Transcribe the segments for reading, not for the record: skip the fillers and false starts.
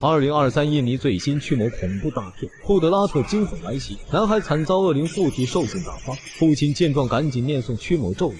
2023印尼最新驱魔恐怖大片《库德拉特惊悚来袭》，男孩惨遭恶灵附体，兽性大发。父亲见状赶紧念诵驱魔咒语。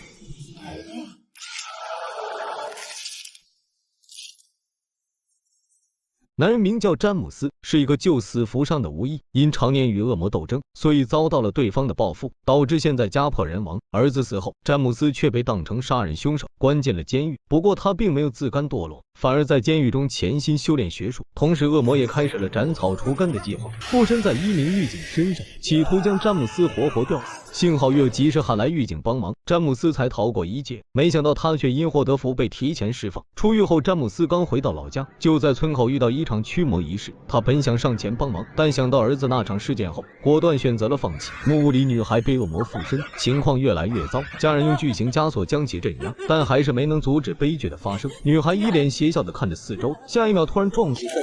男人名叫詹姆斯，是一个救死扶伤的巫医，因常年与恶魔斗争，所以遭到了对方的报复，导致现在家破人亡。儿子死后，詹姆斯却被当成杀人凶手，关进了监狱。不过他并没有自甘堕落，反而在监狱中潜心修炼学术。同时，恶魔也开始了斩草除根的计划，附身在一名狱警身上，企图将詹姆斯活活吊死。幸好又及时喊来狱警帮忙，詹姆斯才逃过一劫。没想到他却因祸得福，被提前释放。出狱后，詹姆斯刚回到老家，就在村口遇到一场驱魔仪式。他本想上前帮忙，但想到儿子那场事件后，果断选择了放弃。木屋里女孩被恶魔附身，情况越来越糟，家人用巨型枷锁将其镇压，但还是没能阻止悲剧的发生。女孩一脸邪笑地看着四周，下一秒突然撞击在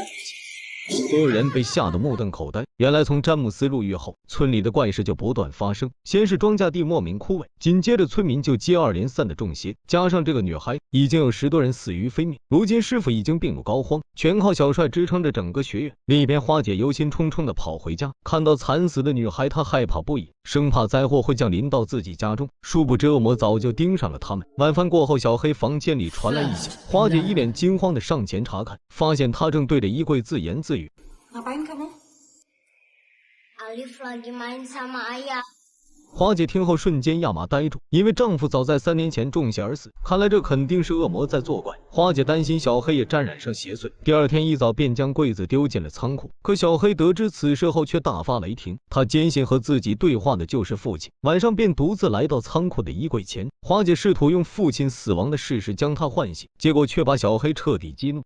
所有人被吓得目瞪口呆。原来从詹姆斯入狱后，村里的怪事就不断发生。先是庄稼地莫名枯萎，紧接着村民就接二连三的中邪，加上这个女孩，已经有10多人死于非命。如今师傅已经病入膏肓，全靠小帅支撑着整个学院。另一边，花姐忧心忡忡的跑回家，看到惨死的女孩，她害怕不已，生怕灾祸会降临到自己家中。殊不知恶魔早就盯上了他们。晚饭过后，小黑房间里传来异响，花姐一脸惊慌的上前查看，发现他正对着衣柜自言自语。Ngapain kamu? Alif lagi main sama ayah。花姐听后瞬间压马呆住，因为丈夫早在3年前中邪而死，看来这肯定是恶魔在作怪。花姐担心小黑也沾染上邪祟，第二天一早便将柜子丢进了仓库。可小黑得知此事后却大发雷霆，他坚信和自己对话的就是父亲，晚上便独自来到仓库的衣柜前。花姐试图用父亲死亡的事实将他唤醒，结果却把小黑彻底激怒。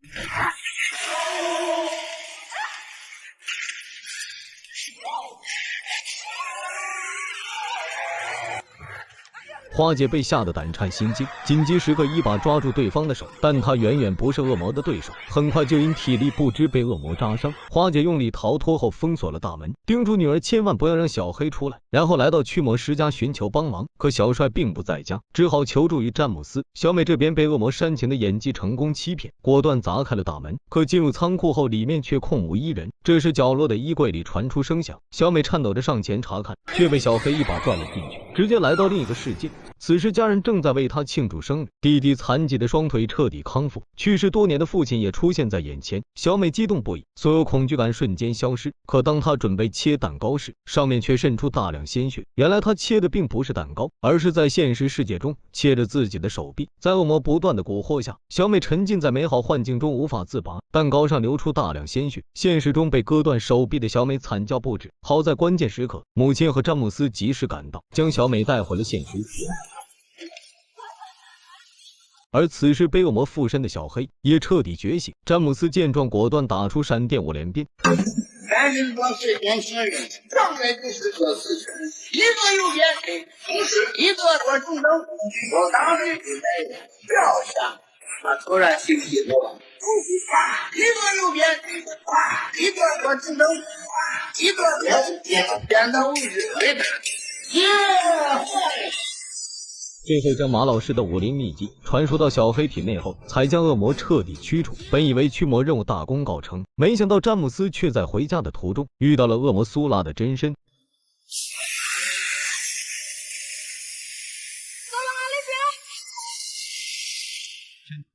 花姐被吓得胆颤心惊，紧急时刻一把抓住对方的手，但她远远不是恶魔的对手，很快就因体力不支被恶魔扎伤。花姐用力逃脱后封锁了大门，叮嘱女儿千万不要让小黑出来，然后来到驱魔师家寻求帮忙。可小帅并不在家，只好求助于詹姆斯。小美这边被恶魔煽情的演技成功欺骗，果断砸开了大门。可进入仓库后，里面却空无一人。这时角落的衣柜里传出声响，小美颤抖着上前查看，却被小黑一把拽了进去，直接来到另一个世界。此时家人正在为他庆祝生日，弟弟残疾的双腿彻底康复，去世多年的父亲也出现在眼前。小美激动不已，所有恐惧感瞬间消失。可当她准备切蛋糕时，上面却渗出大量鲜血。原来她切的并不是蛋糕，而是在现实世界中切着自己的手臂。在恶魔不断的蛊惑下，小美沉浸在美好幻境中无法自拔，蛋糕上流出大量鲜血。现实中被割断手臂的小美惨叫不止。好在关键时刻，母亲和詹姆斯及时赶到，将小美带回了现实。而此时被恶魔附身的小黑也彻底觉醒，詹姆斯见状果断打出闪电五连鞭。反正我是年轻人，上来就是个死神，一个右边，同时一个多中等，我当时就在掉下，他突然醒起过来，一个右边，一个多中等，一个变到位置对的，最后将马老师的武林秘籍传输到小黑体内后，才将恶魔彻底驱除。本以为驱魔任务大功告成，没想到詹姆斯却在回家的途中遇到了恶魔苏拉的真身。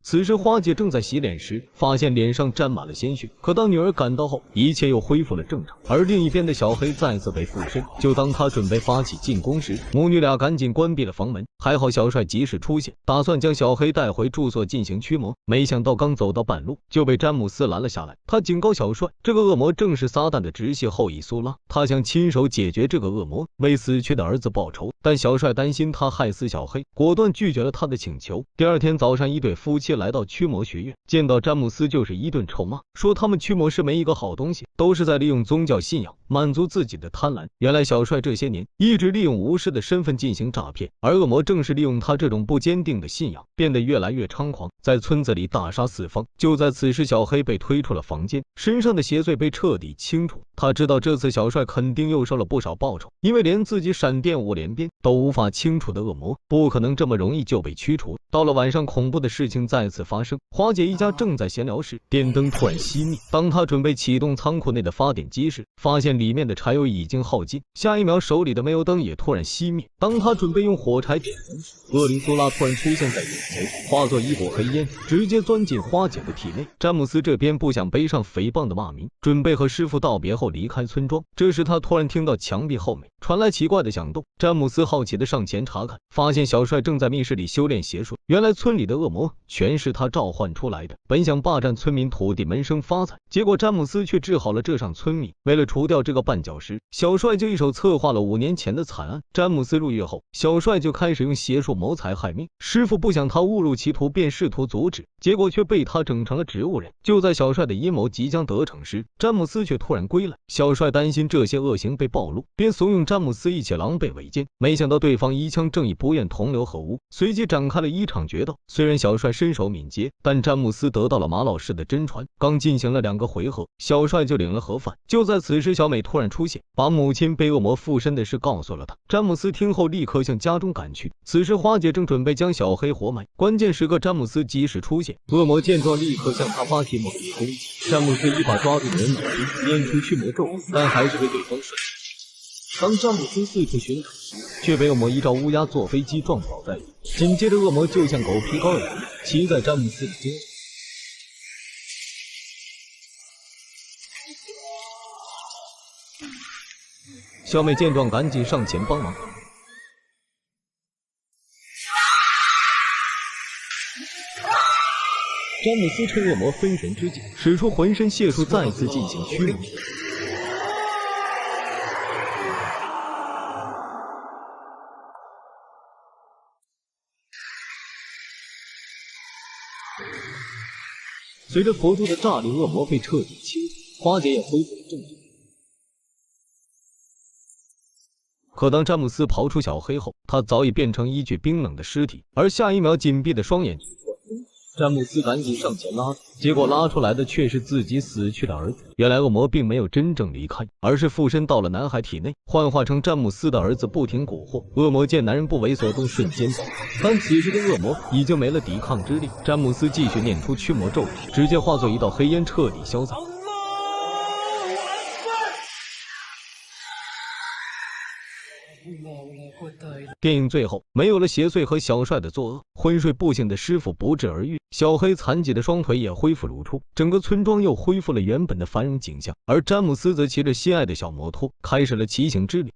此时花姐正在洗脸时，发现脸上沾满了鲜血。可当女儿赶到后，一切又恢复了正常。而另一边的小黑再次被附身，就当他准备发起进攻时，母女俩赶紧关闭了房门。还好小帅及时出现，打算将小黑带回住所进行驱魔。没想到刚走到半路，就被詹姆斯拦了下来。他警告小帅，这个恶魔正是撒旦的直系后裔苏拉，他想亲手解决这个恶魔，为死去的儿子报仇。但小帅担心他害死小黑，果断拒绝了他的请求。第二天早上，一对夫妻来到驱魔学院，见到詹姆斯就是一顿臭骂，说他们驱魔师没一个好东西，都是在利用宗教信仰满足自己的贪婪。原来小帅这些年一直利用巫师的身份进行诈骗，而恶魔正是利用他这种不坚定的信仰，变得越来越猖狂，在村子里大杀四方。就在此时，小黑被推出了房间，身上的邪祟被彻底清除。他知道这次小帅肯定又收了不少报酬，因为连自己闪电五连鞭都无法清除的恶魔，不可能这么容易就被驱除。到了晚上，恐怖的事情再次发生。花姐一家正在闲聊时，电灯突然熄灭。当他准备启动仓库内的发电机时，发现里面的柴油已经耗尽。下一秒，手里的煤油灯也突然熄灭。当他准备用火柴点燃时，厄林苏拉突然出现在眼前，化作一股黑烟，直接钻进花姐的体内。詹姆斯这边不想背上诽谤的骂名，准备和师傅道别后离开村庄。这时他突然听到墙壁后面传来奇怪的响动。詹姆斯好奇的上前查看，发现小帅正在密室里修炼邪术。原来村里的恶魔全是他召唤出来的，本想霸占村民土地闷声发财，结果詹姆斯却治好了这上村民。为了除掉这个绊脚石，小帅就一手策划了5年前的惨案。詹姆斯入狱后，小帅就开始用邪术谋财害命。师傅不想他误入歧途，便试图阻止，结果却被他整成了植物人。就在小帅的阴谋即将得逞时，詹姆斯却突然归来。小帅担心这些恶行被暴露，便怂恿詹姆斯一起狼狈为奸。没想到对方一腔正义，不愿同流合污，随即展开了一场决斗。虽然小帅身手敏捷，但詹姆斯得到了马老师的真传，刚进行了2个回合，小帅就领了盒饭。就在此时，小美突然出现，把母亲被恶魔附身的事告诉了他。詹姆斯听后立刻向家中赶去。此时花姐正准备将小黑活埋，关键时刻詹姆斯及时出现。恶魔见状立刻向他发起猛烈攻击，詹姆斯一把抓住人脑筋，念出驱魔咒，但还是被对方甩。当詹姆斯四处寻找时，却被恶魔一招乌鸦坐飞机撞倒在地。紧接着恶魔就像狗皮膏药骑在詹姆斯的肩上。小美见状赶紧上前帮忙。詹姆斯趁恶魔分神之际，使出浑身解数再次进行驱魔。随着佛珠的炸裂，恶魔被彻底清除，花姐也恢复了正常。可当詹姆斯刨出小黑后，他早已变成一具冰冷的尸体，而下一秒紧闭的双眼。詹姆斯赶紧上前拉，结果拉出来的却是自己死去的儿子。原来恶魔并没有真正离开，而是附身到了男孩体内，幻化成詹姆斯的儿子，不停蛊惑。恶魔见男人不为所动，瞬间爆发，但此时的恶魔已经没了抵抗之力。詹姆斯继续念出驱魔咒语，直接化作一道黑烟，彻底消散。电影最后没有了邪祟和小帅的作恶，昏睡不醒的师傅不治而愈，小黑残疾的双腿也恢复如初，整个村庄又恢复了原本的繁荣景象。而詹姆斯则骑着心爱的小摩托，开始了骑行之旅。